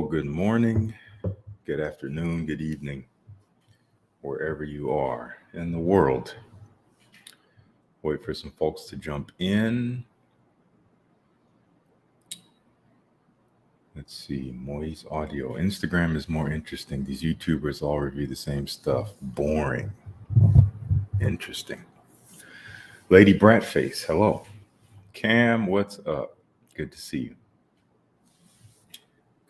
Good morning, good afternoon, good evening, wherever you are in the world. Wait for some folks to jump in. Let's see, Moise Audio. Instagram is more interesting. These YouTubers all review the same stuff. Boring. Interesting. Lady Bratface, hello. Cam, what's up? Good to see you.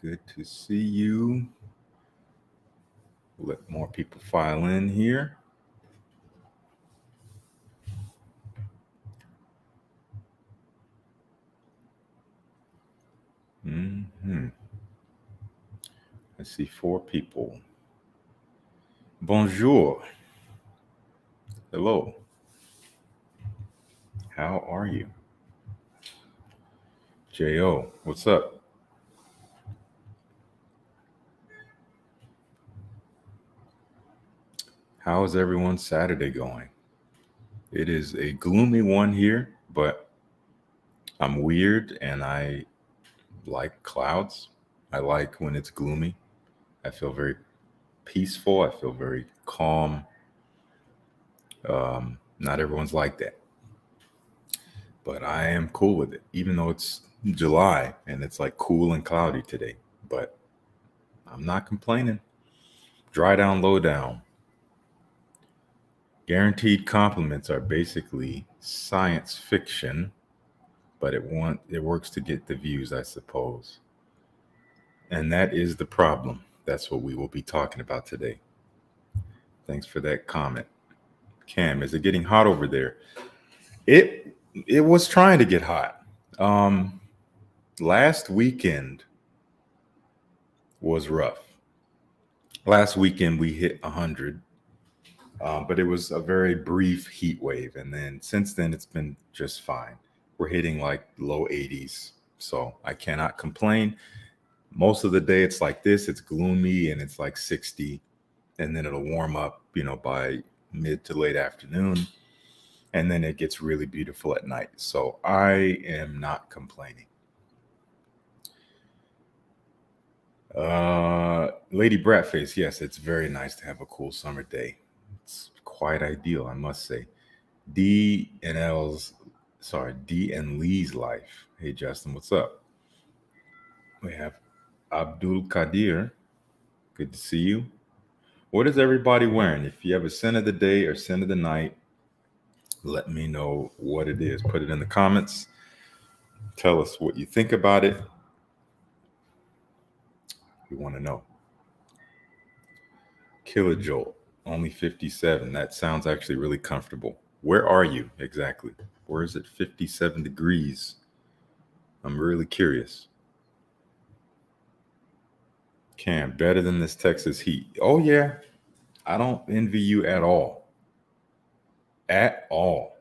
Good to see you. Let more people file in here. I see 4 people. Bonjour. Hello. How are you? J.O., what's up? How is everyone's Saturday going? It is a gloomy one here, but I'm weird and I like clouds. I like when it's gloomy. I feel very peaceful. I feel very calm. Not everyone's like that, but I am cool with it, even though it's July and it's like cool and cloudy today. But I'm not complaining. Dry down, low down. Guaranteed compliments are basically science fiction, but it works to get the views, I suppose. And that is the problem. That's what we will be talking about today. Thanks for that comment. Cam, is it getting hot over there? It was trying to get hot. Last weekend was rough. Last weekend we hit 100, but it was a very brief heat wave, and then since then it's been just fine. We're hitting like low 80s, so I cannot complain. Most of the day it's like this, it's gloomy and it's like 60, and then it'll warm up, by mid to late afternoon, and then it gets really beautiful at night. So I am not complaining. Lady Bratface, yes, it's very nice to have a cool summer day. It's quite ideal, I must say. D and Lee's life. Hey Justin, what's up? We have Abdul Kadir. Good to see you. What is everybody wearing? If you have a scent of the day or scent of the night, let me know what it is. Put it in the comments. Tell us what you think about it. We want to know. Kilojolt, only 57. That sounds actually really comfortable. Where are you exactly? Where is it 57 degrees? I'm really curious. Cam, better than this Texas heat. Oh, yeah. I don't envy you at all. At all.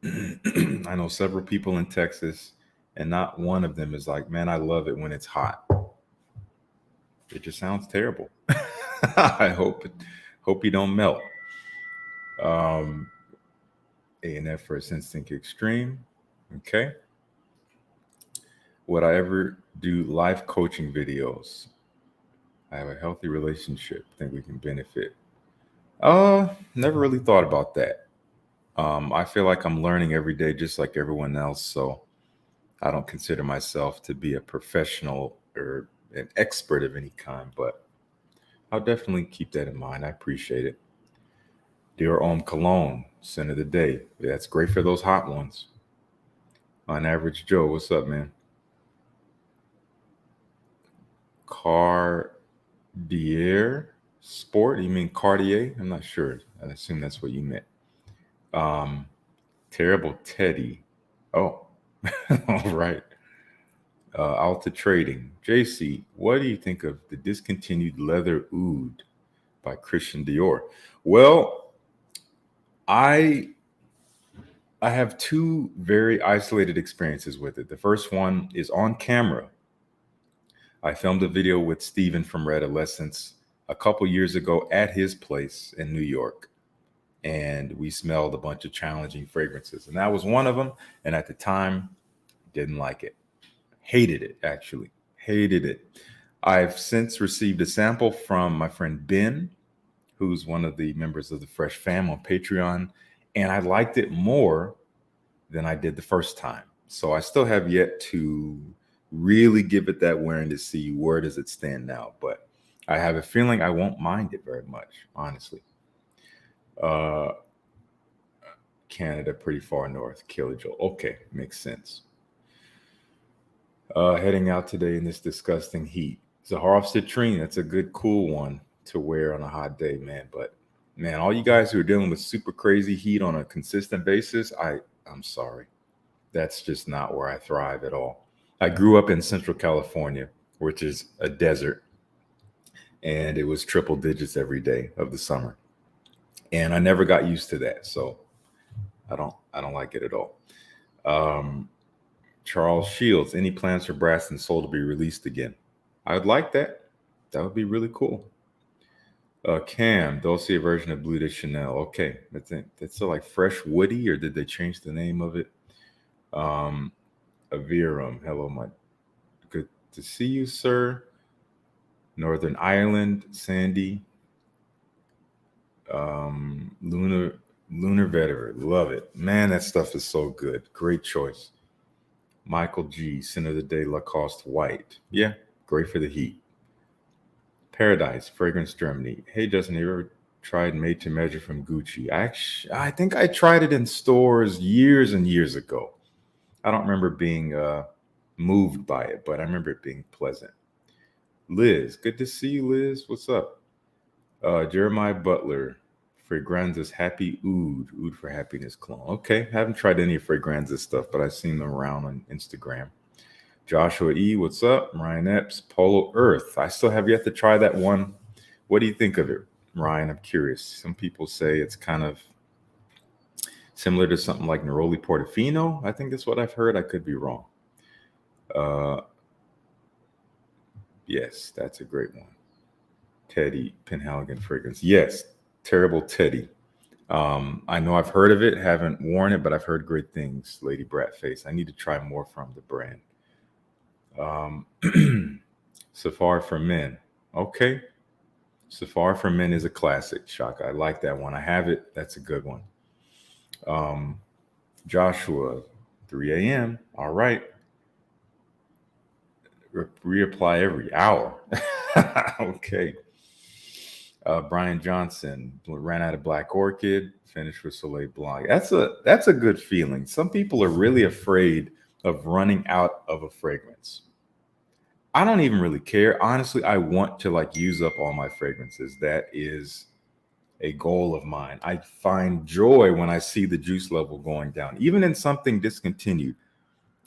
I know several people in Texas, and not one of them is like, man, I love it when it's hot. It just sounds terrible. I hope you don't melt. A&F First Instinct Extreme. Okay. Would I ever do life coaching videos? I have a healthy relationship. Think we can benefit. Never really thought about that. I feel like I'm learning every day, just like everyone else. So I don't consider myself to be a professional or an expert of any kind, but I'll definitely keep that in mind. I appreciate it. Dear Om Cologne, scent of the day. That's great for those hot ones. On Average Joe, what's up, man? Cartier Sport? You mean Cartier? I'm not sure. I assume that's what you meant. Terrible Teddy. Oh, all right. Alta Trading. JC, what do you think of the discontinued leather oud by Christian Dior? Well, I have 2 very isolated experiences with it. The first one is on camera. I filmed a video with Steven from Red Adolescence a couple years ago at his place in New York. And we smelled a bunch of challenging fragrances. And that was one of them. And at the time, didn't like it. Hated it, actually. Hated it. I've since received a sample from my friend Ben, who's one of the members of the Fresh Fam on Patreon, and I liked it more than I did the first time. So I still have yet to really give it that wearing to see where does it stand now, but I have a feeling I won't mind it very much, honestly. Uh, Canada, pretty far north, kilojoule. Okay, makes sense. Heading out today in this disgusting heat. Zaharoff citrine, that's a good cool one to wear on a hot day, man. But man, all you guys who are dealing with super crazy heat on a consistent basis, I'm sorry. That's just not where I thrive at all. I grew up in Central California, which is a desert, and it was triple digits every day of the summer. And I never got used to that. So I don't like it at all. Um, Charles Shields, any plans for Brass and Soul to be released again? I would like that. That would be really cool. Cam, Dulce version of Blue de Chanel. Okay, that's like Fresh Woody, or did they change the name of it? Aviram, hello, my good to see you, sir. Northern Ireland, Sandy. Lunar Veteran, love it. Man, that stuff is so good. Great choice. Michael G, Center of the Day Lacoste White. Yeah, great for the heat. Paradise, Fragrance Germany. Hey, Justin, have you ever tried Made to Measure from Gucci? I think I tried it in stores years and years ago. I don't remember being moved by it, but I remember it being pleasant. Liz, good to see you, Liz. What's up? Jeremiah Butler, Fragranza's Happy Oud for Happiness clone. Okay, haven't tried any of Fragranza stuff, but I've seen them around on Instagram. Joshua E, what's up? Ryan Epps, Polo Earth. I still have yet to try that one. What do you think of it, Ryan? I'm curious. Some people say it's kind of similar to something like Neroli Portofino. I think that's what I've heard. I could be wrong. Yes, that's a great one. Teddy Penhaligon fragrance. Yes, Terrible Teddy. I know I've heard of it, haven't worn it, but I've heard great things. Lady Bratface. I need to try more from the brand. Safari for Men. Okay. Safari for Men is a classic, Shaka. I like that one. I have it. That's a good one. Joshua, 3 a.m. All right. Reapply every hour. Okay. Brian Johnson ran out of Black Orchid, finished with Soleil Blanc. That's a good feeling. Some people are really afraid of running out of a fragrance. I don't even really care. Honestly, I want to like use up all my fragrances. That is a goal of mine. I find joy when I see the juice level going down, even in something discontinued.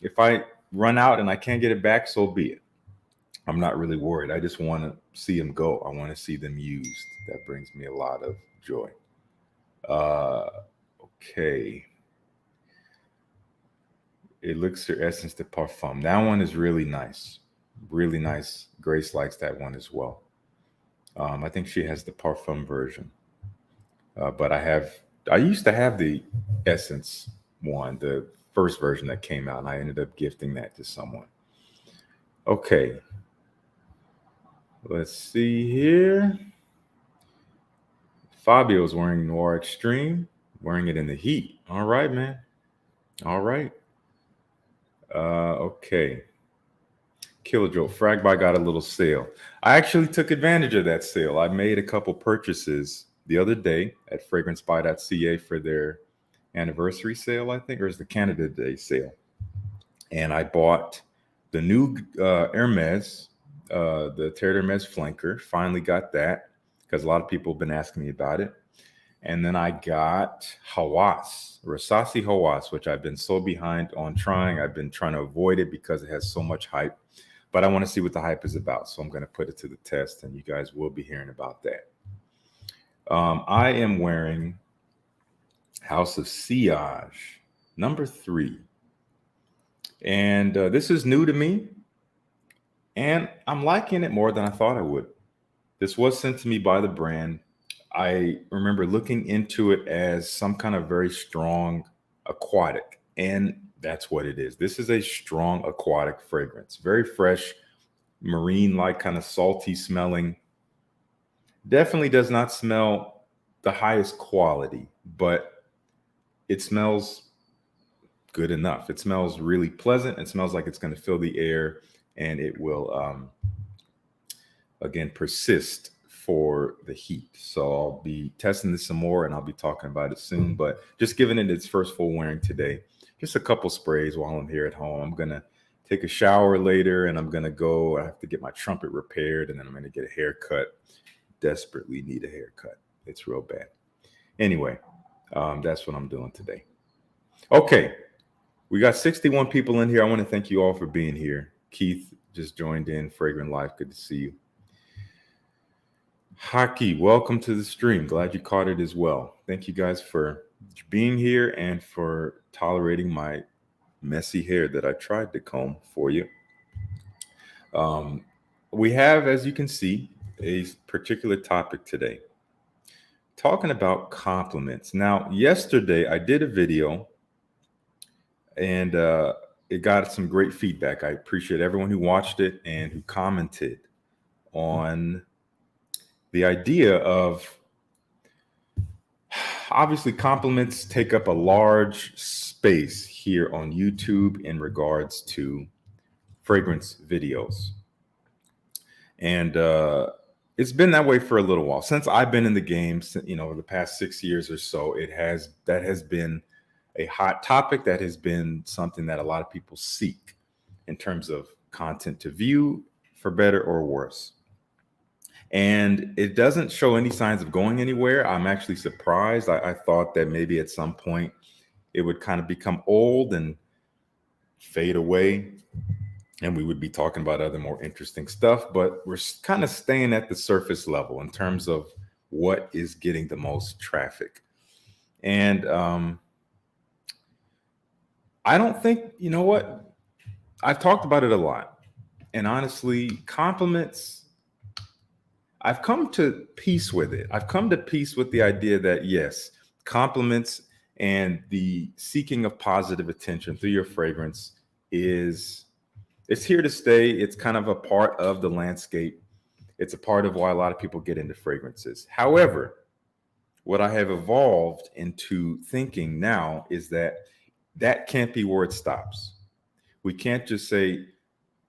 If I run out and I can't get it back, so be it. I'm not really worried. I just want to see them go. I want to see them used. That brings me a lot of joy. Okay. Elixir Essence de Parfum. That one is really nice. Really nice. Grace likes that one as well. I think she has the Parfum version. But I used to have the Essence one, the first version that came out, and I ended up gifting that to someone. Okay. Let's see here. Fabio's wearing Noir Extreme, wearing it in the heat. All right, man. All right. Okay. Kilojoule, Fragby got a little sale. I actually took advantage of that sale. I made a couple purchases the other day at fragrancebuy.ca for their anniversary sale, I think, or is the Canada Day sale. And I bought the new Hermes, the Terre Hermes Flanker. Finally got that because a lot of people have been asking me about it. And then I got Hawass, Rasasi Hawass, which I've been so behind on trying. I've been trying to avoid it because it has so much hype. But I want to see what the hype is about. So I'm going to put it to the test, and you guys will be hearing about that. I am wearing House of Sillage, number 3. And this is new to me. And I'm liking it more than I thought I would. This was sent to me by the brand. I remember looking into it as some kind of very strong aquatic, and that's what it is. This is a strong aquatic fragrance, very fresh, marine-like, kind of salty smelling. Definitely does not smell the highest quality, but it smells good enough. It smells really pleasant. It smells like it's going to fill the air, and it will, again, persist for the heat. So I'll be testing this some more, and I'll be talking about it soon. But just giving it its first full wearing today. Just a couple sprays while I'm here at home. I'm going to take a shower later, and I'm going to go. I have to get my trumpet repaired, and then I'm going to get a haircut. Desperately need a haircut. It's real bad. Anyway, that's what I'm doing today. Okay. We got 61 people in here. I want to thank you all for being here. Keith just joined in. Fragrant Life. Good to see you. Haki, welcome to the stream. Glad you caught it as well. Thank you guys for being here and for tolerating my messy hair that I tried to comb for you. We have, as you can see, a particular topic today. Talking about compliments. Now, yesterday I did a video and it got some great feedback. I appreciate everyone who watched it and who commented on the idea of, obviously, compliments take up a large space here on YouTube in regards to fragrance videos. And it's been that way for a little while. Since I've been in the game, the past 6 years or so, that has been a hot topic. That has been something that a lot of people seek in terms of content to view, for better or worse. And it doesn't show any signs of going anywhere. I'm actually surprised. I thought that maybe at some point it would kind of become old and fade away, and we would be talking about other more interesting stuff. But we're kind of staying at the surface level in terms of what is getting the most traffic. And I don't think, you know what? I've talked about it a lot. And honestly, compliments, I've come to peace with it. I've come to peace with the idea that, yes, compliments and the seeking of positive attention through your fragrance it's here to stay. It's kind of a part of the landscape. It's a part of why a lot of people get into fragrances. However, what I have evolved into thinking now is that can't be where it stops. We can't just say,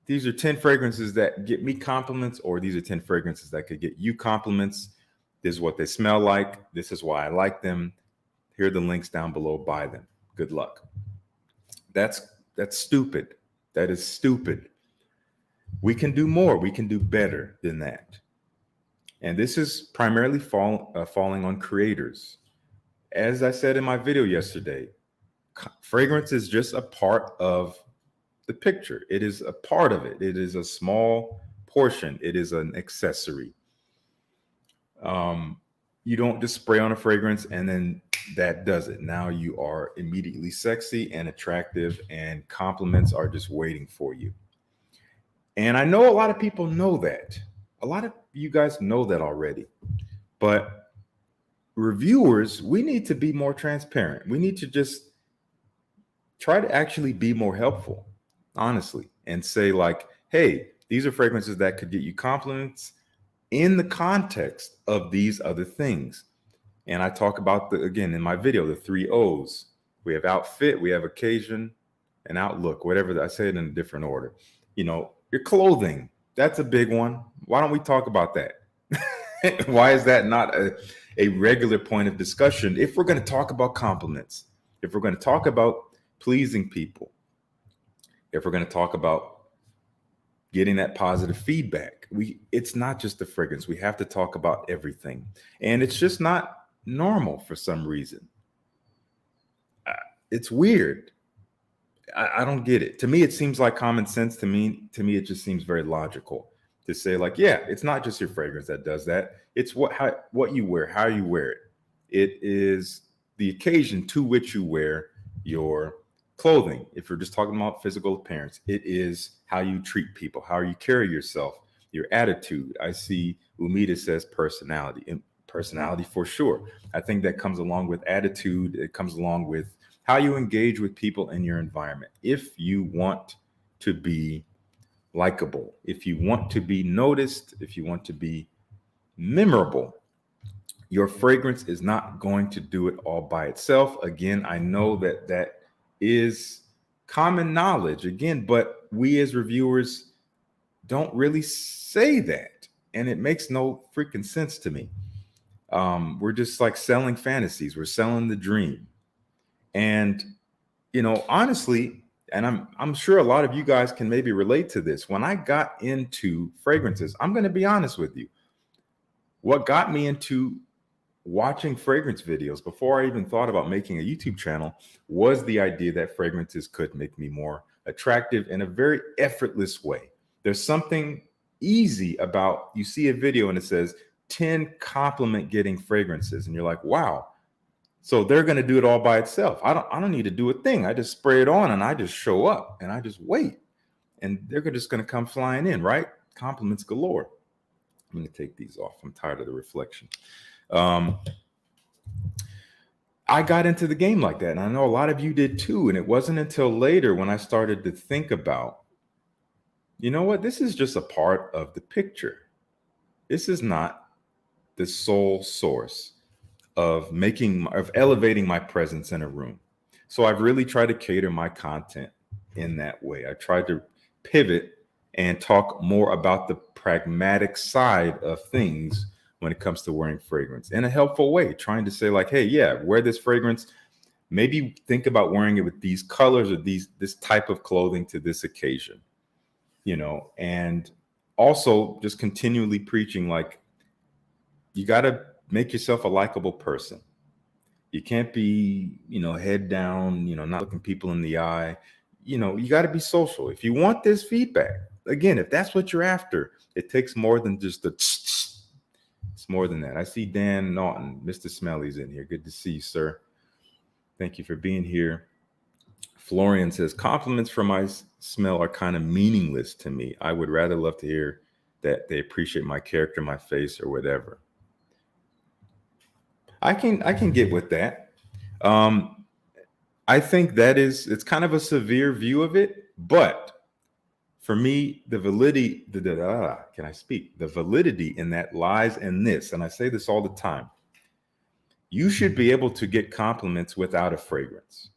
these are 10 fragrances that get me compliments, or these are 10 fragrances that could get you compliments. This is what they smell like. This is why I like them. Here are the links down below. Buy them. Good luck. That's stupid. That is stupid. We can do more. We can do better than that. And this is primarily falling on creators. As I said in my video yesterday, fragrance is just a part of the picture. It is a part of it. It is a small portion. It is an accessory. You don't just spray on a fragrance and then that does it. Now you are immediately sexy and attractive, and compliments are just waiting for you. And I know a lot of people know that. A lot of you guys know that already. But reviewers, we need to be more transparent. We need to just try to actually be more helpful, honestly, and say like, hey, these are fragrances that could get you compliments in the context of these other things. And I talk about, again, in my video, the 3 O's. We have outfit, we have occasion, and outlook, whatever. I say it in a different order. Your clothing, that's a big one. Why don't we talk about that? Why is that not a regular point of discussion if we're going to talk about compliments, if we're going to talk about pleasing people, if we're going to talk about getting that positive feedback? It's not just the fragrance. We have to talk about everything. And it's just not normal for some reason. It's weird. I don't get it. To me, it seems like common sense. To me, it just seems very logical to say like, yeah, it's not just your fragrance that does that. It's what you wear, how you wear it. It is the occasion to which you wear your clothing. If you're just talking about physical appearance, it is how you treat people, how you carry yourself, your attitude. I see Umida says personality, and personality for sure. I think that comes along with attitude. It comes along with how you engage with people in your environment. If you want to be likable, if you want to be noticed, if you want to be memorable, your fragrance is not going to do it all by itself. Again, I know that that is common knowledge, again, but we as reviewers don't really say that. And it makes no freaking sense to me. We're just like selling fantasies. We're selling the dream. And, honestly, and I'm sure a lot of you guys can maybe relate to this. When I got into fragrances, I'm going to be honest with you. What got me into watching fragrance videos before I even thought about making a YouTube channel was the idea that fragrances could make me more attractive in a very effortless way. There's something easy about, you see a video and it says 10 compliment getting fragrances, and you're like, wow. So they're going to do it all by itself. I don't need to do a thing. I just spray it on and I just show up and I just wait. And they're just going to come flying in, right? Compliments galore. I'm going to take these off. I'm tired of the reflection. I got into the game like that, and I know a lot of you did too. And it wasn't until later when I started to think about, you know what, this is just a part of the picture. This is not the sole source of elevating my presence in a room. So I've really tried to cater my content in that way. I tried to pivot and talk more about the pragmatic side of things when it comes to wearing fragrance in a helpful way, trying to say like, hey, yeah, wear this fragrance. Maybe think about wearing it with these colors or this type of clothing to this occasion, and also just continually preaching like, you got to make yourself a likable person. You can't be, head down, not looking people in the eye. You got to be social. If you want this feedback, again, if that's what you're after, it takes more than just the it's more than that. I see Dan Naughton, Mr. Smelly's in here. Good to see you, sir. Thank you for being here. Florian says, compliments for my smell are kind of meaningless to me. I would rather love to hear that they appreciate my character, my face, or whatever. I can get with that. I think it's kind of a severe view of it, but for me, the validity in that lies in this, and I say this all the time. You should be able to get compliments without a fragrance.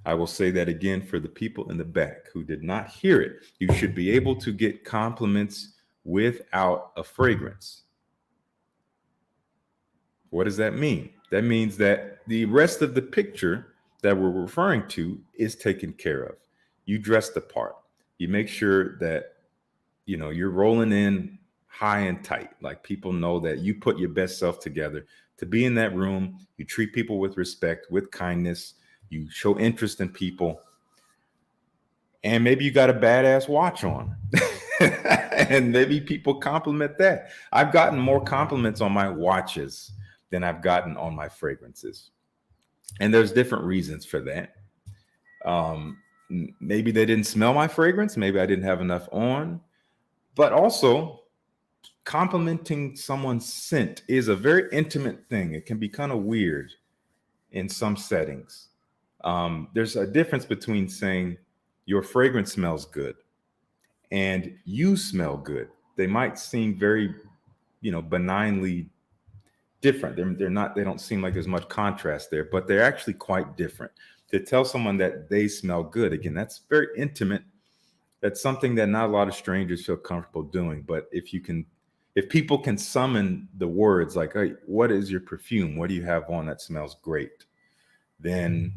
I will say that again for the people in the back who did not hear it. You should be able to get compliments without a fragrance. What does that mean? That means that the rest of the picture that we're referring to is taken care of. You dress the part. You make sure that, you're rolling in high and tight. Like people know that you put your best self together to be in that room. You treat people with respect, with kindness. You show interest in people. And maybe you got a badass watch on. And maybe people compliment that. I've gotten more compliments on my watches than I've gotten on my fragrances. And there's different reasons for that. Maybe they didn't smell my fragrance. Maybe I didn't have enough on. But also, complimenting someone's scent is a very intimate thing. It can be kind of weird in some settings. There's a difference between saying your fragrance smells good and you smell good. They might seem very, benignly different. They don't seem like there's much contrast there, but they're actually quite different. To tell someone that they smell good, again, that's very intimate. That's something that not a lot of strangers feel comfortable doing. But if people can summon the words like, hey, what is your perfume? What do you have on that smells great? Then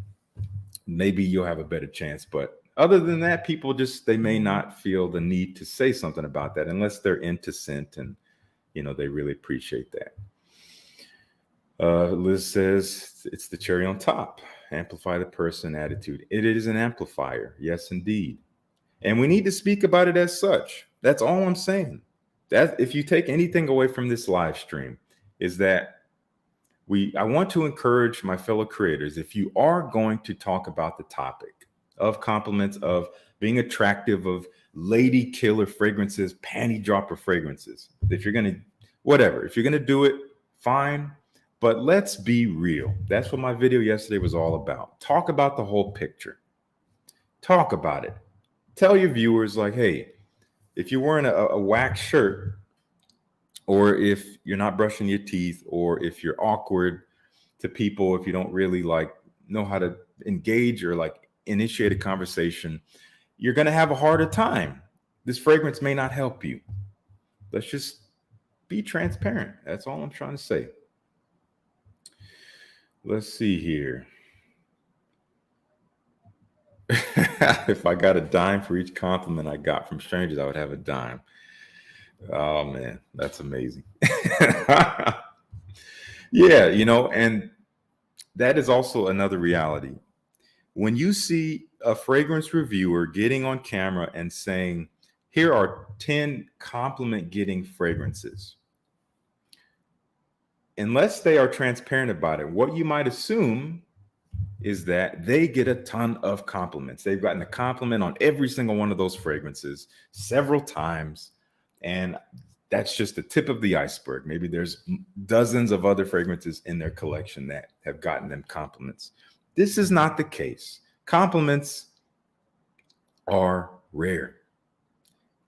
maybe you'll have a better chance. But other than that, people they may not feel the need to say something about that unless they're into scent and, they really appreciate that. Liz says it's the cherry on top. Amplify the person attitude. It is an amplifier. Yes, indeed. And we need to speak about it as such. That's all I'm saying. That if you take anything away from this live stream, is that I want to encourage my fellow creators, if you are going to talk about the topic of compliments, of being attractive, of lady killer fragrances, panty dropper fragrances, if you're going to do it, fine. But let's be real. That's what my video yesterday was all about. Talk about the whole picture. Talk about it. Tell your viewers, like, hey, if you're wearing a wax shirt, or if you're not brushing your teeth, or if you're awkward to people, if you don't really like know how to engage or like initiate a conversation, you're going to have a harder time. This fragrance may not help you. Let's just be transparent. That's all I'm trying to say. Let's see here. If I got a dime for each compliment I got from strangers, I would have a dime. Oh man, that's amazing. Yeah, and that is also another reality. When you see a fragrance reviewer getting on camera and saying, here are 10 compliment getting fragrances, unless they are transparent about it, what you might assume is that they get a ton of compliments. They've gotten a compliment on every single one of those fragrances several times. And that's just the tip of the iceberg. Maybe there's dozens of other fragrances in their collection that have gotten them compliments. This is not the case. Compliments are rare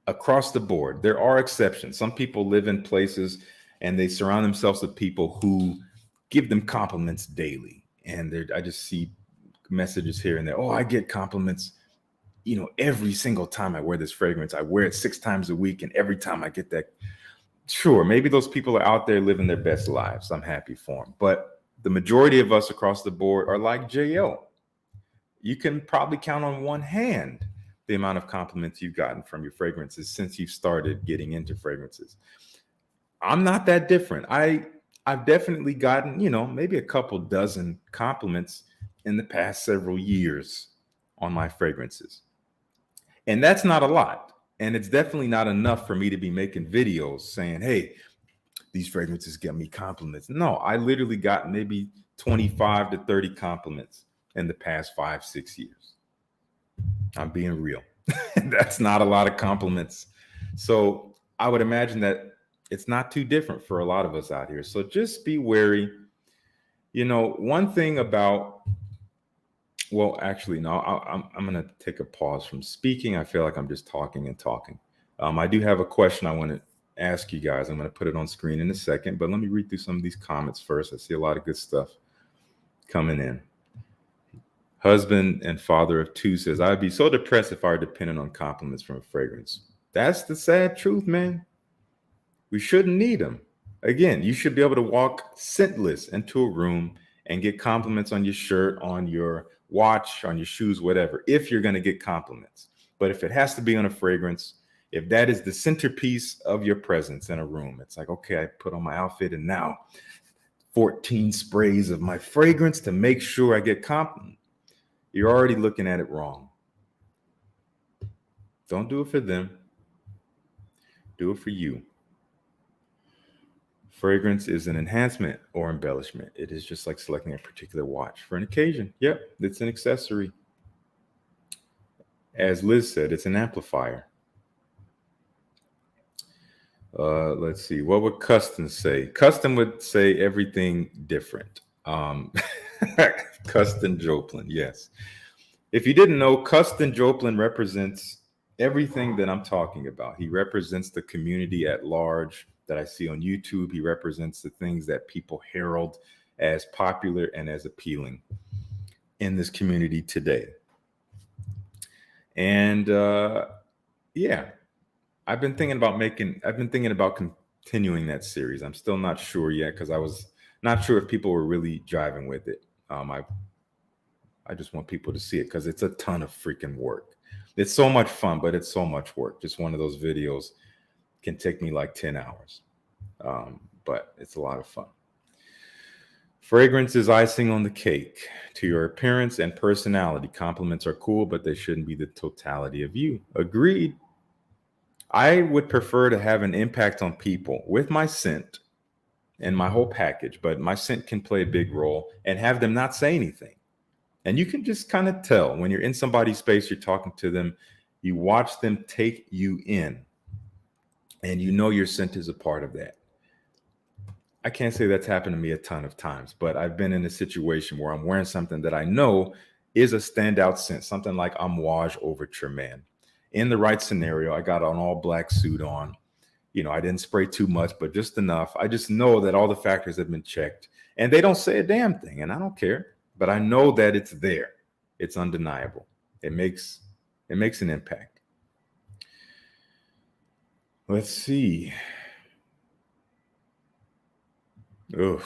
across the board. There are exceptions. Some people live in places and they surround themselves with people who give them compliments daily. And I just see messages here and there. Oh, I get compliments, every single time I wear this fragrance. I wear it 6 times a week, and every time I get that. Sure, maybe those people are out there living their best lives. I'm happy for them. But the majority of us across the board are like JL. You can probably count on one hand the amount of compliments you've gotten from your fragrances since you've started getting into fragrances. I'm not that different. I've definitely gotten, maybe a couple dozen compliments in the past several years on my fragrances. And that's not a lot. And it's definitely not enough for me to be making videos saying, hey, these fragrances get me compliments. No, I literally got maybe 25 to 30 compliments in the past 5-6 years. I'm being real. That's not a lot of compliments. So I would imagine that it's not too different for a lot of us out here. So just be wary. One thing about, well, actually, no, I'm going to take a pause from speaking. I feel like I'm just talking and talking. I do have a question I want to ask you guys. I'm going to put it on screen in a second, but let me read through some of these comments first. I see a lot of good stuff coming in. Husband and father of 2 says, I'd be so depressed if I were dependent on compliments from a fragrance. That's the sad truth, man. We shouldn't need them. Again, you should be able to walk scentless into a room and get compliments on your shirt, on your watch, on your shoes, whatever, if you're going to get compliments. But if it has to be on a fragrance, if that is the centerpiece of your presence in a room, it's like, okay, I put on my outfit and now 14 sprays of my fragrance to make sure I get compliments. You're already looking at it wrong. Don't do it for them. Do it for you. Fragrance is an enhancement or embellishment. It is just like selecting a particular watch for an occasion. Yep, it's an accessory. As Liz said, it's an amplifier. Let's see. What would Custom say? Custom would say everything different. Custom Joplin, yes. If you didn't know, Custom Joplin represents everything that I'm talking about. He represents the community at large that I see on YouTube. He represents the things that people herald as popular and as appealing in this community today. And yeah, I've been thinking about continuing that series. I'm still not sure yet because I was not sure if people were really driving with it. I just want people to see it because it's a ton of freaking work. It's so much fun, but it's so much work. Just one of those videos can take me like 10 hours. But it's a lot of fun. Fragrance is icing on the cake. To your appearance and personality, compliments are cool, but they shouldn't be the totality of you. Agreed. I would prefer to have an impact on people with my scent and my whole package, but my scent can play a big role and have them not say anything. And you can just kind of tell when you're in somebody's space, you're talking to them, you watch them take you in, and your scent is a part of that. I can't say that's happened to me a ton of times, but I've been in a situation where I'm wearing something that I know is a standout scent, something like Amouage Overture Man. in the right scenario. I got an all black suit on. I didn't spray too much, but just enough. I just know that all the factors have been checked, and they don't say a damn thing, and I don't care. But I know that it's there. It's undeniable. It makes an impact. Let's see. Ugh.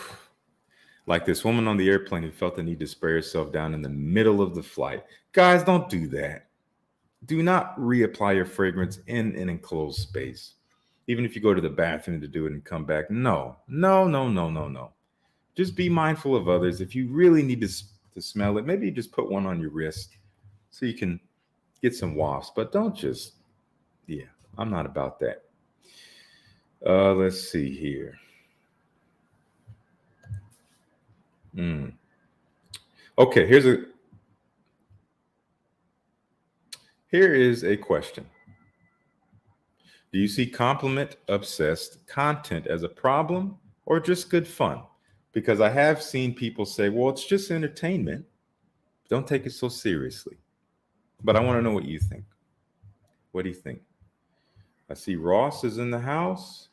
Like this woman on the airplane who felt the need to spray herself down in the middle of the flight. Guys, don't do that. Do not reapply your fragrance in an enclosed space. Even if you go to the bathroom to do it and come back. No. Just be mindful of others. If you really need to smell it, maybe you just put one on your wrist so you can get some wafts. But don't just, I'm not about that. Let's see here. Okay, here is a question. Do you see compliment obsessed content as a problem or just good fun? Because I have seen people say, well, it's just entertainment. Don't take it so seriously. But I want to know what you think. What do you think? I see Ross is in the house.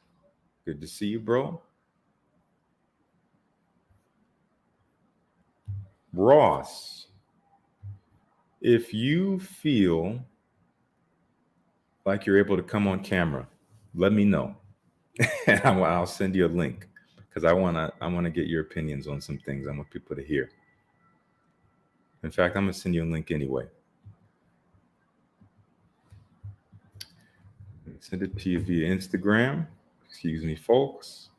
Good to see you, bro. Ross, if you feel like you're able to come on camera, let me know. I'll send you a link because I want to get your opinions on some things I want people to hear. In fact, I'm going to send you a link anyway. Send it to you via Instagram. Excuse me, folks.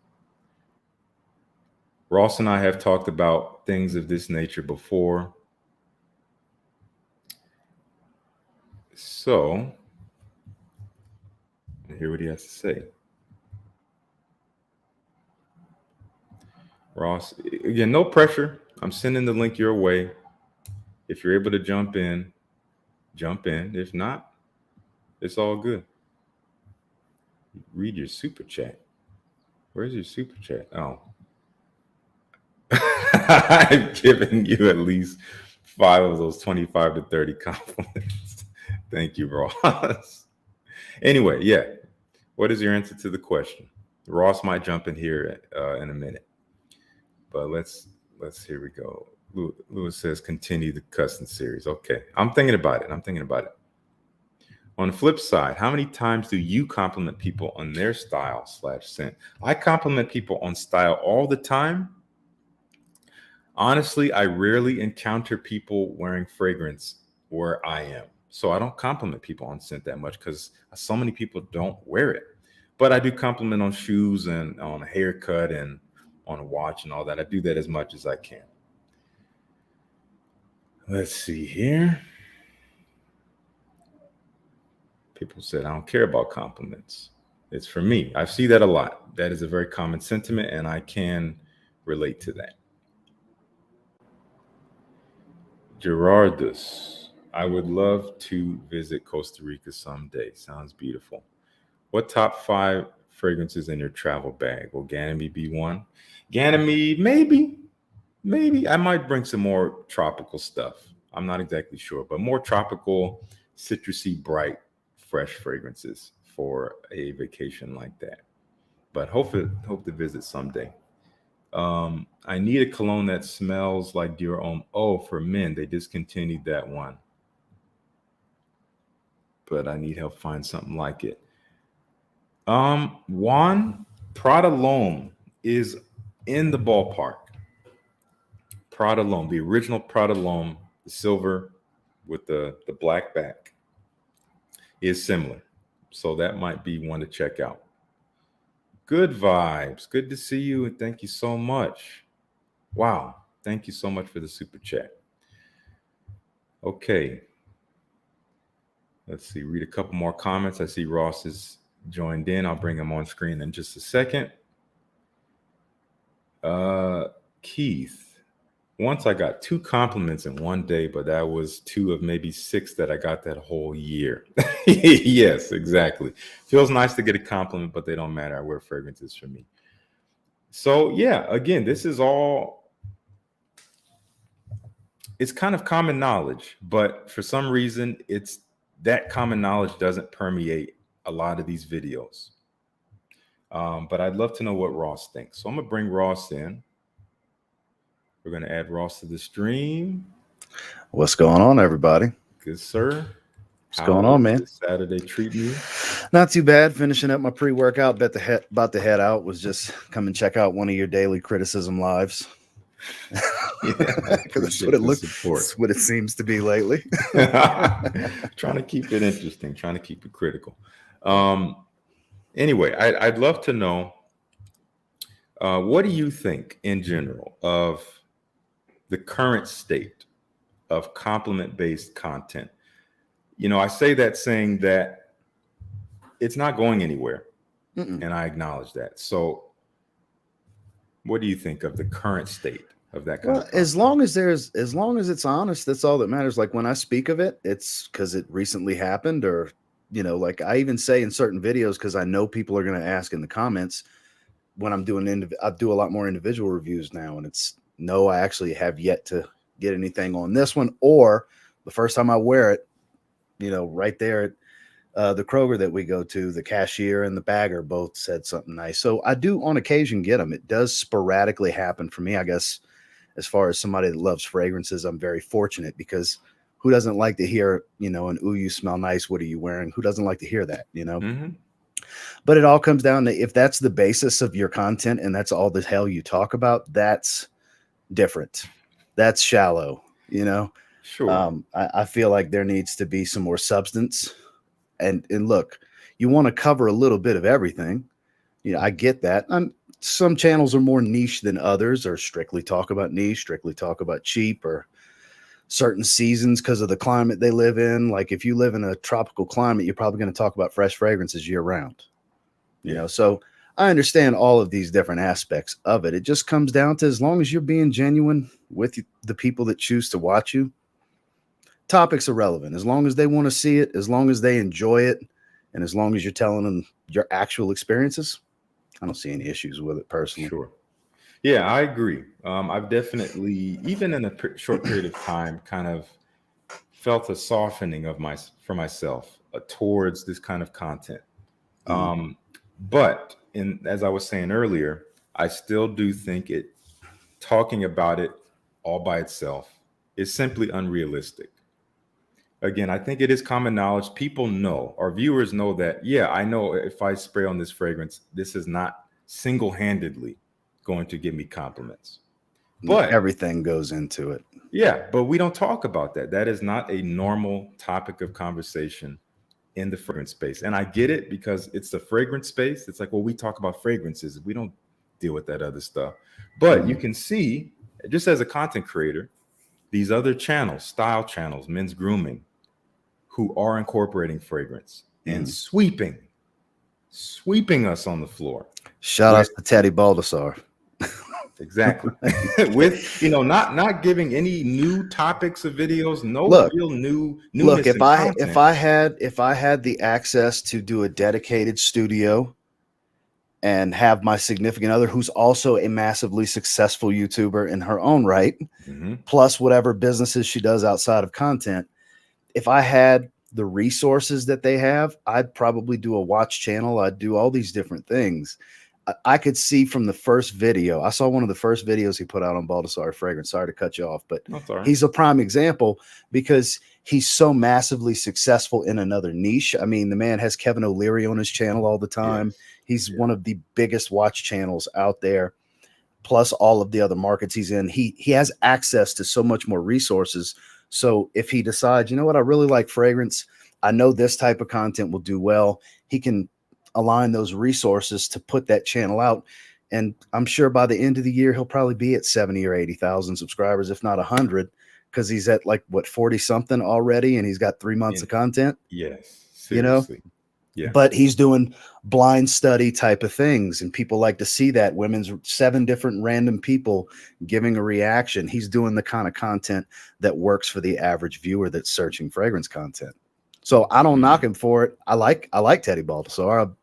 Ross and I have talked about things of this nature before. So, hear what he has to say. Ross, again, no pressure. I'm sending the link your way. If you're able to jump in, jump in. If not, it's all good. Read your super chat. Where's your super chat? Oh. I've given you at least 5 of those 25 to 30 compliments. Thank you, Ross. Anyway, yeah. What is your answer to the question? Ross might jump in here in a minute. But let's here we go. Lewis says continue the custom series. Okay. I'm thinking about it. On the flip side, how many times do you compliment people on their style / scent? I compliment people on style all the time. Honestly, I rarely encounter people wearing fragrance where I am. So I don't compliment people on scent that much because so many people don't wear it. But I do compliment on shoes and on a haircut and on a watch and all that. I do that as much as I can. Let's see here. People said, I don't care about compliments. It's for me. I see that a lot. That is a very common sentiment, and I can relate to that. Gerardus, I would love to visit Costa Rica someday. Sounds beautiful. What top 5 fragrances in your travel bag? Will Ganymede be one? Ganymede, maybe. I might bring some more tropical stuff. I'm not exactly sure, but more tropical, citrusy, bright, fresh fragrances for a vacation like that. But hope to visit someday. I need a cologne that smells like Dior Homme. Oh, for men, they discontinued that one. But I need help find something like it. Juan, Prada L'Homme is in the ballpark. Prada L'Homme, the original Prada L'Homme, the silver with the black back, is similar. So that might be one to check out. Good vibes. Good to see you, and thank you so much. Wow. Thank you so much for the super chat. Okay. Let's see. Read a couple more comments. I see Ross is joined in. I'll bring him on screen in just a second. Keith. Once I got 2 compliments in one day, but that was 2 of maybe 6 that I got that whole year. Yes, exactly. Feels nice to get a compliment, but they don't matter. I wear fragrances for me. So yeah, again, this is all, it's kind of common knowledge, but for some reason it's that common knowledge doesn't permeate a lot of these videos. But I'd love to know what Ross thinks. So I'm gonna bring Ross in. We're gonna add Ross to the stream. What's going on, everybody? Good, sir. What's going on, man? This Saturday treating you? Not too bad. Finishing up my pre-workout. About to head out. Was just come and check out one of your daily criticism lives. Yeah, that's what it looks. That's what it seems to be lately. Trying to keep it interesting. Trying to keep it critical. Anyway, I'd love to know, what do you think in general of the current state of compliment-based content? You know, I say that saying that it's not going anywhere, and I acknowledge that. So what do you think of the current state of that kind of content? as long as it's honest, that's all that matters. Like when I speak of it, it's because it recently happened, or like I even say in certain videos, because I know people are going to ask in the comments when I'm doing I do a lot more individual reviews now, and it's no, I actually have yet to get anything on this one, or the first time I wear it, right there at the Kroger that we go to, the cashier and the bagger both said something nice. So I do on occasion get them. It does sporadically happen for me. I guess as far as somebody that loves fragrances, I'm very fortunate, because who doesn't like to hear, an ooh, you smell nice, what are you wearing? Who doesn't like to hear that, But it all comes down to, if that's the basis of your content and that's all the hell you talk about, that's different. That's shallow, Sure. I feel like there needs to be some more substance. And look, you want to cover a little bit of everything. I get that. Some channels are more niche than others, or strictly talk about niche, strictly talk about cheap, or certain seasons because of the climate they live in. Like if you live in a tropical climate, you're probably going to talk about fresh fragrances year round. So I understand all of these different aspects of it. It just comes down to, as long as you're being genuine with the people that choose to watch you, topics are relevant. As long as they want to see it, as long as they enjoy it, and as long as you're telling them your actual experiences, I don't see any issues with it personally. Sure. Yeah, I agree. I've definitely, even in a short period of time, kind of felt a softening of for myself towards this kind of content. But as I was saying earlier, I still do think talking about it all by itself is simply unrealistic. Again, I think it is common knowledge. People know, our viewers know that, yeah, I know if I spray on this fragrance, this is not single-handedly going to give me compliments. But everything goes into it. Yeah, but we don't talk about that. That is not a normal topic of conversation in the fragrance space. And I get it, because it's the fragrance space. It's like, well, we talk about fragrances. We don't deal with that other stuff. But you can see, just as a content creator, these other channels, style channels, men's grooming, who are incorporating fragrance and sweeping us on the floor. Shout out to Teddy Baldessar. Exactly. With, not giving any new topics of videos, real new. Look, if I had the access to do a dedicated studio and have my significant other, who's also a massively successful YouTuber in her own right, plus whatever businesses she does outside of content, if I had the resources that they have, I'd probably do a watch channel. I'd do all these different things. I could see from the first video, I saw one of the first videos he put out on Baldessar Fragrance. Sorry to cut you off, but he's a prime example, because he's so massively successful in another niche. I mean, the man has Kevin O'Leary on his channel all the time. Yes. He's one of the biggest watch channels out there, plus all of the other markets he's in. He has access to so much more resources. So if he decides, I really like fragrance, I know this type of content will do well, he can align those resources to put that channel out. And I'm sure by the end of the year, he'll probably be at 70 or 80,000 subscribers, if not 100, because he's at 40 something already. And he's got 3 months of content. Yes. Seriously. Yeah. But he's doing blind study type of things. And people like to see that. 7 different random people giving a reaction. He's doing the kind of content that works for the average viewer that's searching fragrance content. So I don't knock him for it. I like Teddy Baldessar.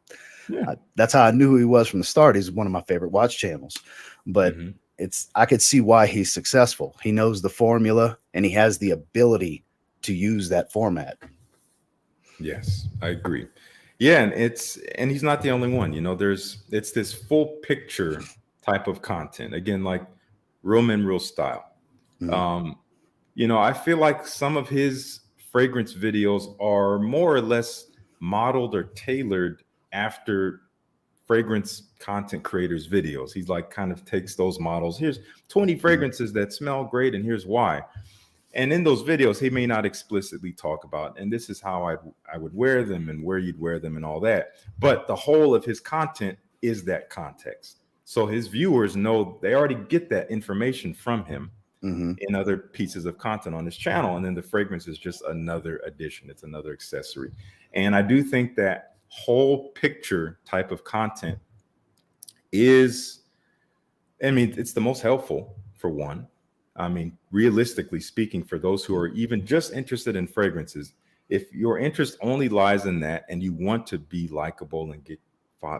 That's how I knew who he was from the start. He's one of my favorite watch channels. But I could see why he's successful. He knows the formula, and he has the ability to use that format. Yes, I agree. Yeah, and he's not the only one. It's this full picture type of content. Again, like real men, real style. Mhm. Um, I feel like some of his fragrance videos are more or less modeled or tailored after fragrance content creators' videos. He's like kind of takes those models. Here's 20 Mhm. fragrances that smell great, and here's why. And in those videos, he may not explicitly talk about, and this is how I would wear them and where you'd wear them and all that. But the whole of his content is that context. So his viewers know they already get that information from him Mhm. in other pieces of content on his channel. And then the fragrance is just another addition, it's another accessory. And I do think that whole picture type of content is, I mean, it's the most helpful for one. I mean, realistically speaking, for those who are even just interested in fragrances, if your interest only lies in that and you want to be likable and get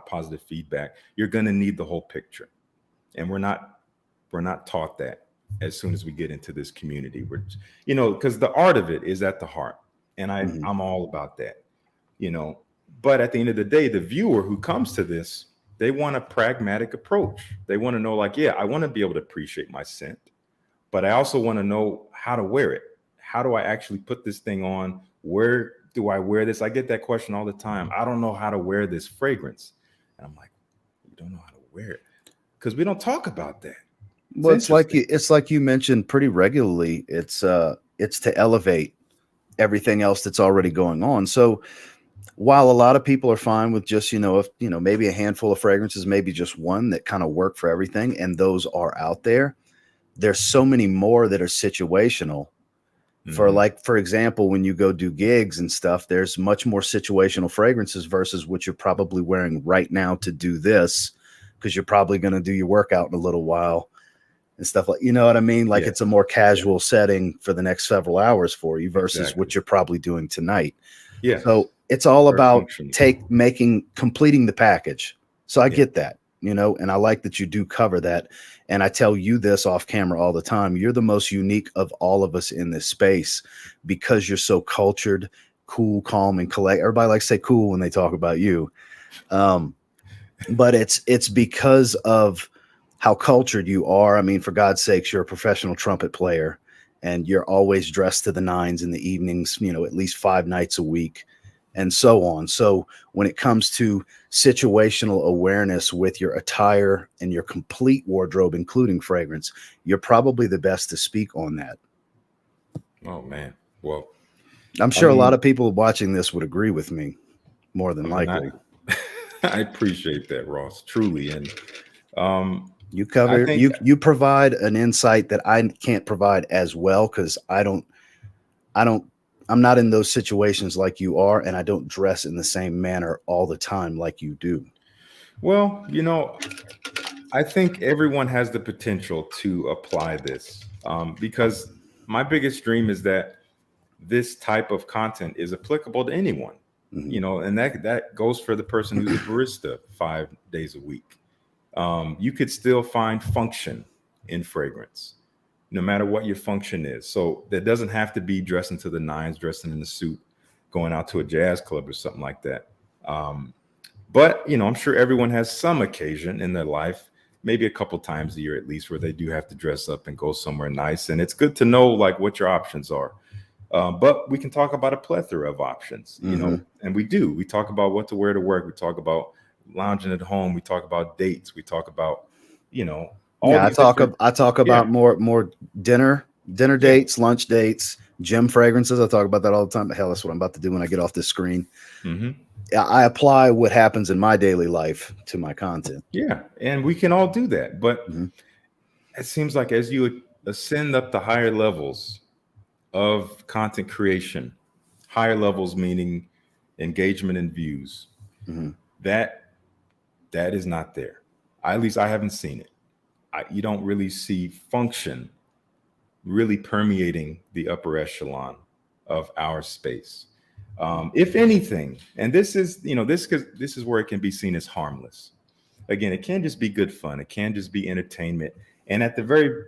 positive feedback, you're going to need the whole picture. And we're not taught that as soon as we get into this community. Because the art of it is at the heart, and Mhm. I'm all about that. you know but at the end of the day, the viewer who comes to this, they want a pragmatic approach. They want to know, like, yeah, I want to be able to appreciate my scent, but I also want to know how to wear it. How do I actually put this thing on? Where do I wear this? I get that question all the time. I don't know how to wear this fragrance. And I'm like, you don't know how to wear it? Because we don't talk about that. It's Well, interesting. it's like you mentioned pretty regularly. It's to elevate everything else that's already going on. So while a lot of people are fine with just, if maybe a handful of fragrances, maybe just one that kind of work for everything, and those are out there, there's so many more that are situational. For Hmm. like, for example, when you go do gigs and stuff, there's much more situational fragrances versus what you're probably wearing right now to do this, because you're probably going to do your workout in a little while and stuff, like, you know what I mean? Like, Yeah. it's a more Yeah. casual setting for the next several hours for you versus Exactly. what you're probably doing tonight. Yes. So it's all Very about functional. completing the package. So I Yeah. get that, and I like that you do cover that. And I tell you this off camera all the time. You're the most unique of all of us in this space because you're so cultured, cool, calm, and collect. Everybody likes to say cool when they talk about you. Um, but it's because of how cultured you are. I mean, for God's sakes, you're a professional trumpet player and you're always dressed to the nines in the evenings, at least 5 nights a week and so on. So when it comes to situational awareness with your attire and your complete wardrobe, including fragrance, you're probably the best to speak on that. Oh man. Well, I'm I sure a lot mean, of people watching this would agree with me, more I than mean, I likely. I appreciate that, Ross, truly. And um, You I cover think, you provide an insight that I can't provide as well, because I don't I'm not in those situations like you are, and I don't dress in the same manner all the time like you do. well, I think everyone has the potential to apply this, because my biggest dream is that this type of content is applicable to anyone. Mhm. And that goes for the person who's a barista 5 days a week. You could still find function in fragrance, no matter what your function is. So that doesn't have to be dressing to the nines, dressing in a suit, going out to a jazz club or something like that. Um, but I'm sure everyone has some occasion in their life, maybe a couple times a year at least, where they do have to dress up and go somewhere nice. And it's good to know like what your options are. But we can talk about a plethora of options, Mhm. and we do. We talk about what to wear to work. We talk about lounging at home. We talk about dates. We talk about, you know, all Yeah, these different. I talk Yeah, about more dinner yeah. dates, lunch dates, gym fragrances. I talk about that all the time. Hell, that's what I'm about to do when I get off this screen. Hmm. I apply what happens in my daily life to my content. Yeah, and we can all do that. But Mhm. it seems like as you ascend up the higher levels of content creation, higher levels meaning engagement and views, Mhm. that that is not there. At least I haven't seen it. You don't really see function really permeating the upper echelon of our space. If anything, and this is, this is where it can be seen as harmless. Again, it can just be good fun. It can just be entertainment, and at the very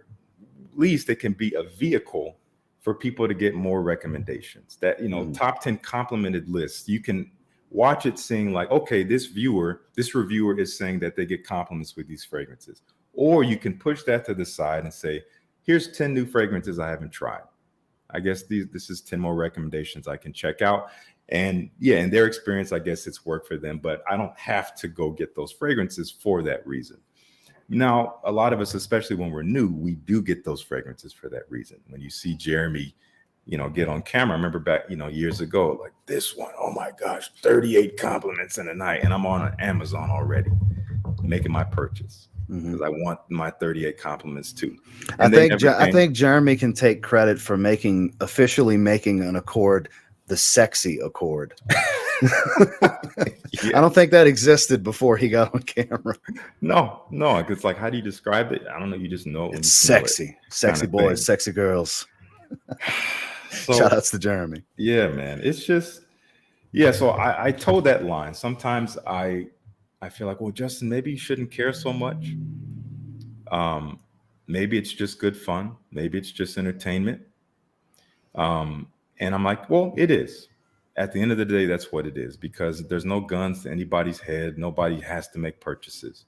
least, it can be a vehicle for people to get more recommendations. That, Mhm. top 10 complimented lists, you can watch it saying like, okay, this reviewer is saying that they get compliments with these fragrances. Or you can push that to the side and say, here's 10 new fragrances I haven't tried. I guess this is 10 more recommendations I can check out. And yeah, in their experience, I guess it's worked for them, but I don't have to go get those fragrances for that reason. Now, a lot of us, especially when we're new, we do get those fragrances for that reason. When you see Jeremy, get on camera, I remember back, years ago, like this one, oh my gosh, 38 compliments in a night. And I'm on Amazon already making my purchase because I want my 38 compliments too. And they never I came. think Jeremy can take credit for officially making an accord the sexy accord. I Yeah. don't think that existed before he got on camera. No, it's like, how do you describe it? I don't know. You just know it when It's you smell it, sexy, kind sexy of boys, thing. sexy girls. Shout So outs to Jeremy. yeah, man, it's just, yeah. So I told that line. Sometimes I feel like, well, Justin, maybe you shouldn't care so much. Um, maybe it's just good fun. Maybe it's just entertainment. And I'm like, well, it is. At the end of the day, that's what it is, because there's no guns to anybody's head. Nobody has to make purchases.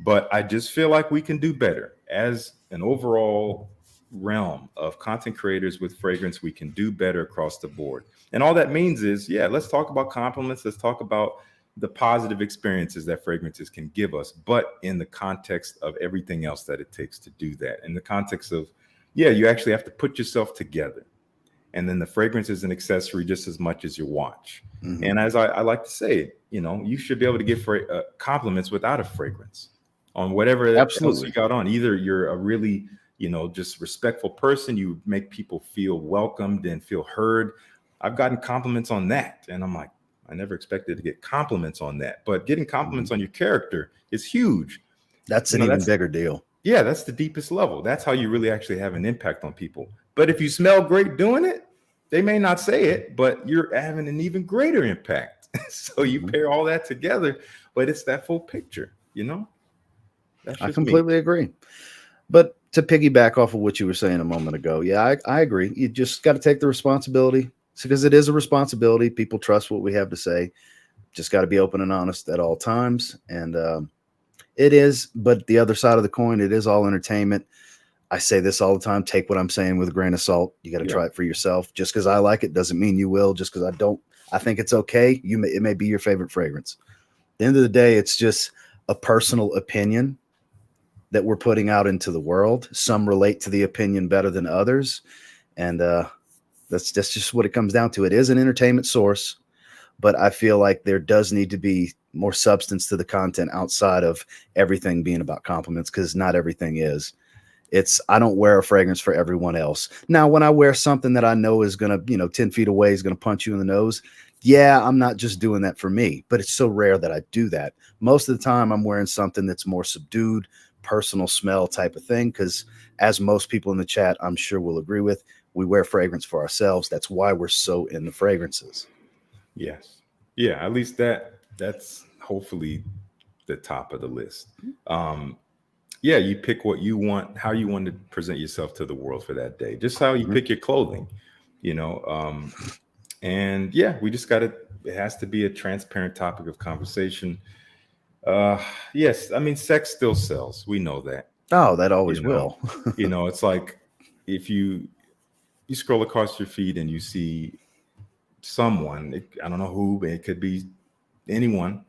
But I just feel like we can do better as an overall realm of content creators with fragrance. We can do better across the board. And all that means is, yeah, let's talk about compliments. Let's talk about the positive experiences that fragrances can give us, but in the context of everything else that it takes to do that. In the context of, yeah, you actually have to put yourself together. And then the fragrance is an accessory just as much as your watch. Mhm. And as I like to say, you should be able to give compliments without a fragrance on whatever else you Absolutely. got on. Either you're a really, just respectful person, you make people feel welcomed and feel heard. I've gotten compliments on that. And I'm like, I never expected to get compliments on that. But getting compliments Mhm. on your character is huge. That's an even That's, bigger deal. yeah, that's the deepest level. That's how you really actually have an impact on people. But if you smell great doing it, they may not say it, but you're having an even greater impact. So you Mhm. pair all that together, but it's that full picture. That's I just me. completely agree. But to piggyback off of what you were saying a moment ago, yeah, I agree. You just got to take the responsibility because it is a responsibility. People trust what we have to say. Just got to be open and honest at all times. And it is, but the other side of the coin, it is all entertainment. I say this all the time. Take what I'm saying with a grain of salt. You got to Yeah. try it for yourself. Just because I like it doesn't mean you will. Just because I don't, I think it's okay. It may be your favorite fragrance. At the end of the day, it's just a personal opinion that we're putting out into the world. Some relate to the opinion better than others, and that's just what it comes down to. It is an entertainment source, but I feel like there does need to be more substance to the content outside of everything being about compliments, because not everything is. It's I don't wear a fragrance for everyone else. Now, when I wear something that I know is gonna, 10 feet away is gonna punch you in the nose, yeah, I'm not just doing that for me, but it's so rare that I do that. Most of the time I'm wearing something that's more subdued, personal smell type of thing. Cause as most people in the chat, I'm sure will agree with, we wear fragrance for ourselves. That's why we're so into fragrances. Yes. Yeah. At least that's hopefully the top of the list. Um, yeah, you pick what you want, how you want to present yourself to the world for that day, just how you Mhm. pick your clothing, you know. And yeah, we just got to, it has to be a transparent topic of conversation. Uh, yes, I mean, sex still sells. We know that, Oh, that always you know, will. it's like if you scroll across your feed and you see someone, I don't know who, it could be anyone,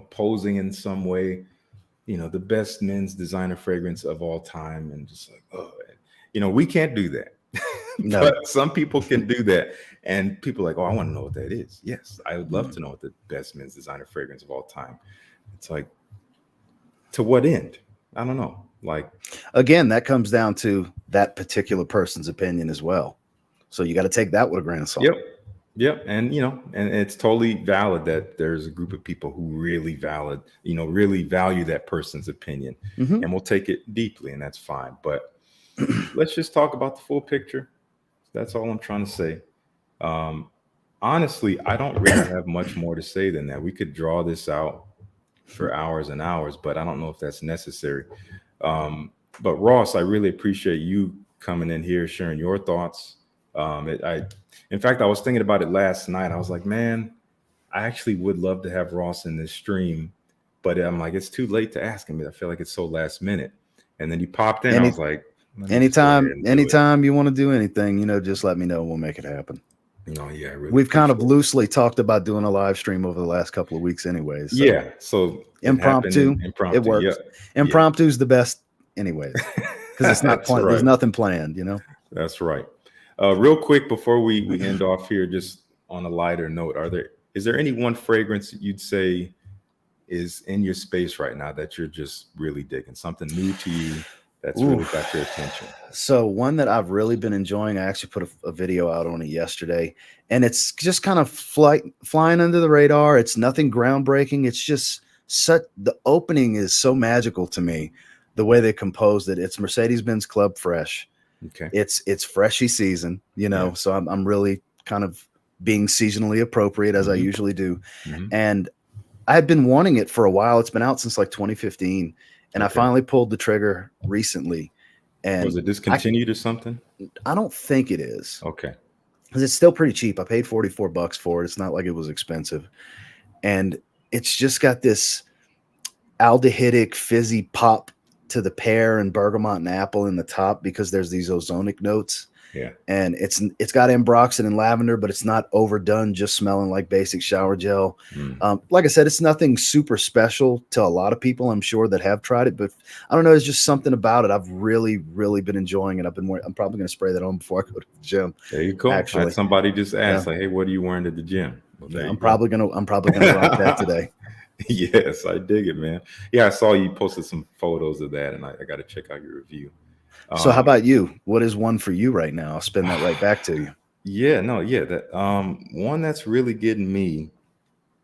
posing in some way, the best men's designer fragrance of all time, and just like, oh, we can't do that. But No. some people can do that. And people are like, oh, I want to know what that is. Yes, I would love Mm. to know what the best men's designer fragrance of all time. It's like, to what end? I don't know. Like, Again, that comes down to that particular person's opinion as well. So you got to take that with a grain of salt. yep. Yep. And and it's totally valid that there's a group of people who really value that person's opinion Hmm. and will take it deeply, and that's fine. But let's just talk about the full picture. That's all I'm trying to say. Um, Honestly, I don't really have much more to say than that. We could draw this out for hours and hours, but I don't know if that's necessary. But Ross, I really appreciate you coming in here, sharing your thoughts. In fact, I was thinking about it last night. I was like, man, I actually would love to have Ross in this stream, but I'm like, it's too late to ask him. I feel like it's so last minute. And then he popped in. I was like, let me just go ahead and do it. Anytime you want to do anything, just let me know. We'll make it happen. No, yeah, I really we've kind of loosely talked about doing a live stream over the last couple of weeks anyways. So. Yeah. So impromptu, it works. Yeah. Impromptu is the best anyways, because it's not planned. Right. There's nothing planned, That's right. Real quick before we end off here, just on a lighter note, is there any one fragrance that you'd say is in your space right now that you're just really digging, something new to you that's really got your attention? So one that I've really been enjoying, I actually put a video out on it yesterday, and it's just kind of flying under the radar. It's nothing groundbreaking. It's just the opening is so magical to me, the way they composed it. It's Mercedes-Benz Club Fresh. Okay. It's freshy season, so I'm really kind of being seasonally appropriate as I usually do. And I had been wanting it for a while. It's been out since like 2015. And I finally pulled the trigger recently. And was it discontinued or something? I don't think it is. Okay. Because it's still pretty cheap. I paid $44 for it. It's not like it was expensive. And it's just got this aldehydic fizzy pop to the pear and bergamot and apple in the top, because there's these ozonic notes. Yeah. And it's got ambroxan and lavender, but it's not overdone, just smelling like basic shower gel. Like I said, it's nothing super special to a lot of people, I'm sure, that have tried it, but I don't know. There's just something about it. I've really, really been enjoying it. I'm probably going to spray that on before I go to the gym. There you go. Actually, somebody just asked, like, hey, what are you wearing to the gym? Well, I'm probably gonna rock that today. Yes, I dig it, man. Yeah, I saw you posted some photos of that, and I got to check out your review. So how about you? What is one for you right now? I'll spin that right back to you. That one that's really getting me.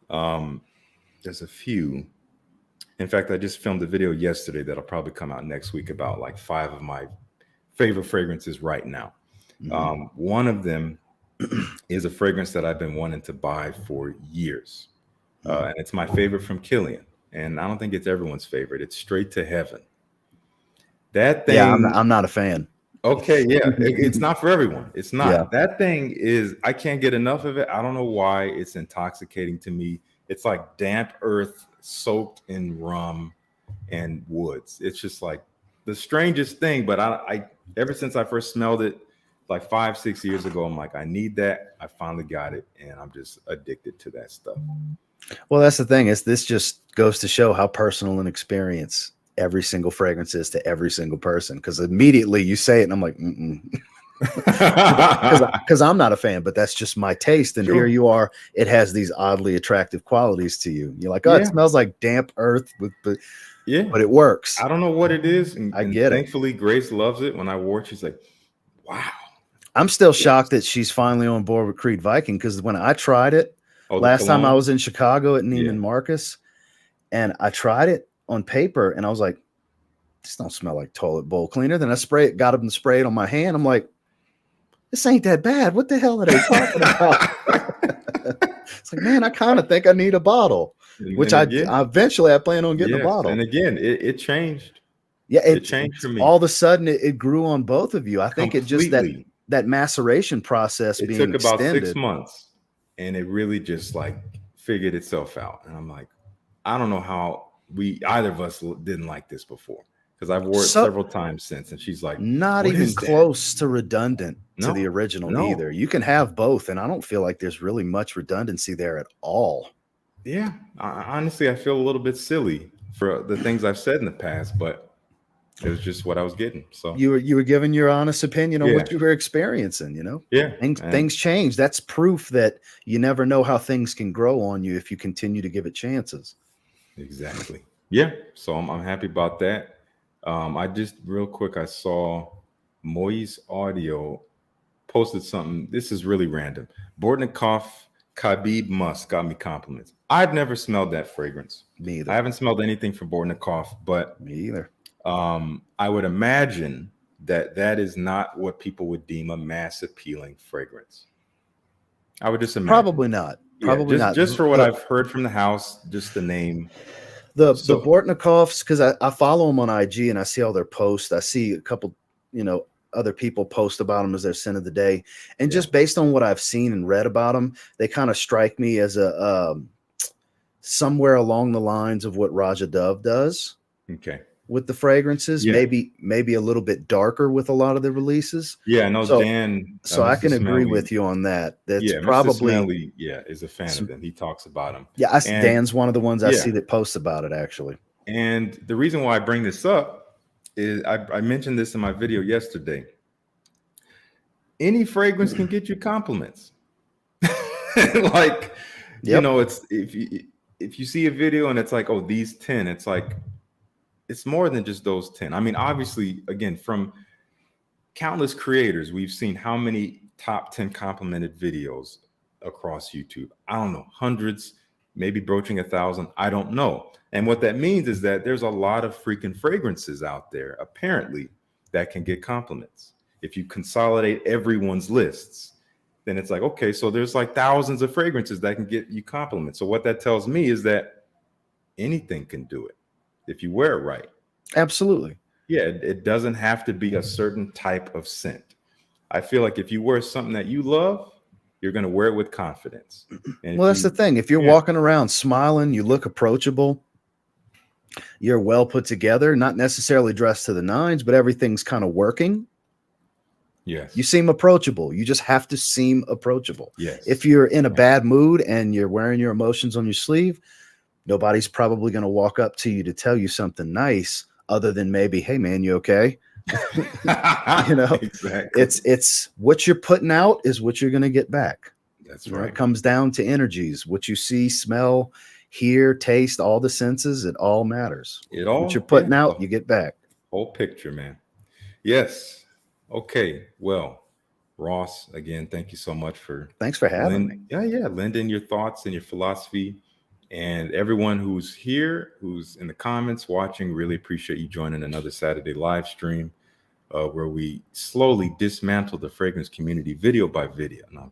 There's a few. In fact, I just filmed a video yesterday that'll probably come out next week about like 5 of my favorite fragrances right now. One of them is a fragrance that I've been wanting to buy for years. And it's my favorite from Killian. And I don't think it's everyone's favorite. It's Straight to Heaven. That thing. Yeah, I'm not a fan. Okay, yeah. It's not for everyone. It's not. Yeah. That thing is, I can't get enough of it. I don't know why. It's intoxicating to me. It's like damp earth soaked in rum and woods. It's just like the strangest thing. But I ever since I first smelled it, like 5-6 years ago, I'm like, I need that. I finally got it, and I'm just addicted to that stuff. Well, that's the thing. This just goes to show how personal an experience every single fragrance is to every single person. Because immediately you say it, and I'm like, because I'm not a fan, but that's just my taste. And here you are. It has these oddly attractive qualities to you. You're like, it smells like damp earth, but it works. I don't know what it is. And I get thankfully, Grace loves it. When I wore it, she's like, wow. I'm still shocked that she's finally on board with Creed Viking, because when I tried it last time I was in Chicago at Neiman Marcus, and I tried it on paper, and I was like, this don't smell like toilet bowl cleaner. Then I got him to spray it on my hand. I'm like, this ain't that bad. What the hell are they talking about? It's like, man, I kind of think I need a bottle, which I eventually plan on getting a bottle. And again, it changed. Yeah, it changed for me. All of a sudden, it grew on both of you. I think it just that maceration process being took about extended. 6 months, and it really just like figured itself out. And I'm like, I don't know how either of us didn't like this before, because I've worn it several times since, and she's like, not even close to redundant to the original either. You can have both, and I don't feel like there's really much redundancy there at all. Yeah, honestly, I feel a little bit silly for the things I've said in the past, but it was just what I was getting. So you were giving your honest opinion on what you were experiencing. Yeah, things change. That's proof that you never know how things can grow on you if you continue to give it chances. Exactly. Yeah. So I'm happy about that. I just real quick, I saw Moise Audio posted something. This is really random. Bortnikov Khabib Musk got me compliments. I've never smelled that fragrance. Me either. I haven't smelled anything from Bortnikov, but me either. I would imagine that is not what people would deem a mass appealing fragrance. I would just imagine. Probably not. Probably not. Just for what I've heard from the house, just the name. The Bortnikovs, because I follow them on IG and I see all their posts. I see a couple, other people post about them as their scent of the day. And Yeah. just based on what I've seen and read about them, they kind of strike me as a somewhere along the lines of what Raja Dove does. Okay. With the fragrances, Yeah. maybe a little bit darker with a lot of the releases. Yeah, I know Dan. So I Mr. can agree Smelly, with you on that. That's yeah, probably Mr. Smelly, yeah, is a fan of them. He talks about them. Yeah, And Dan's one of the ones I yeah. see that posts about it, actually. And the reason why I bring this up is I mentioned this in my video yesterday. Any fragrance can get you compliments. Like, you know, it's if you see a video and it's like, oh, these 10, it's like, it's more than just those 10. I mean, obviously, again, from countless creators, we've seen how many top 10 complimented videos across YouTube. I don't know, hundreds, maybe broaching 1,000. I don't know. And what that means is that there's a lot of freaking fragrances out there, apparently, that can get compliments. If you consolidate everyone's lists, then it's like, okay, so there's like thousands of fragrances that can get you compliments. So what that tells me is that anything can do it if you wear it right. Absolutely. Yeah, it doesn't have to be a certain type of scent. I feel like if you wear something that you love, you're going to wear it with confidence. And well, that's the thing. If you're walking around smiling, you look approachable, you're well put together, not necessarily dressed to the nines, but everything's kind of working. Yes. You seem approachable. You just have to seem approachable. Yes. If you're in a bad mood and you're wearing your emotions on your sleeve, nobody's probably going to walk up to you to tell you something nice other than maybe, hey man, you okay? You know, exactly. It's what you're putting out is what you're going to get back. That's You know, right. it comes down to energies, what you see, smell, hear, taste, all the senses. It all matters. What you're putting out, you get back. Whole picture, man. Yes. Okay. Well, Ross, again, thank you so much for Thanks for having me. Yeah, lending your thoughts and your philosophy. And everyone who's here, who's in the comments watching, really appreciate you joining another Saturday live stream where we slowly dismantle the fragrance community video by video. No,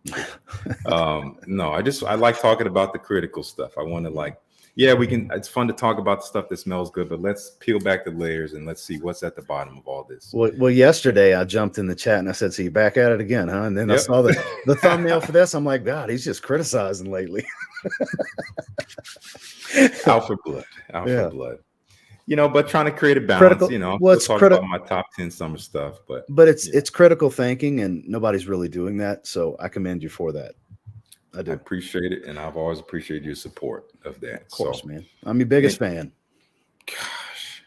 I like talking about the critical stuff. I want to it's fun to talk about the stuff that smells good, but let's peel back the layers and let's see what's at the bottom of all this. Well, yesterday I jumped in the chat and I said, so you back at it again, huh? And then I saw the thumbnail for this. I'm like, God, he's just criticizing lately. Out for blood. You know, but trying to create a balance, you know, well, talk about my top 10 summer stuff, but it's critical thinking and nobody's really doing that. So I commend you for that. I do. I appreciate it. And I've always appreciated your support of that. Of course, man. I'm your biggest fan. Gosh,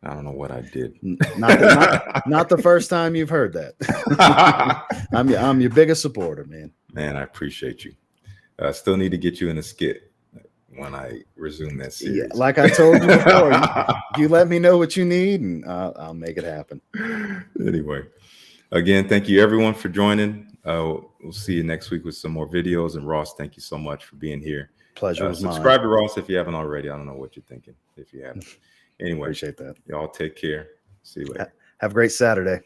I don't know what I did. Not the first time you've heard that. I'm your biggest supporter, man. Man, I appreciate you. I still need to get you in a skit when I resume that series. Yeah, like I told you before, you let me know what you need and I'll make it happen. Anyway, again, thank you everyone for joining. We'll see you next week with some more videos. And Ross, thank you so much for being here. Pleasure was mine. Subscribe to Ross if you haven't already. I don't know what you're thinking if you haven't. Anyway, appreciate that. Y'all take care. See you later. Have a great Saturday.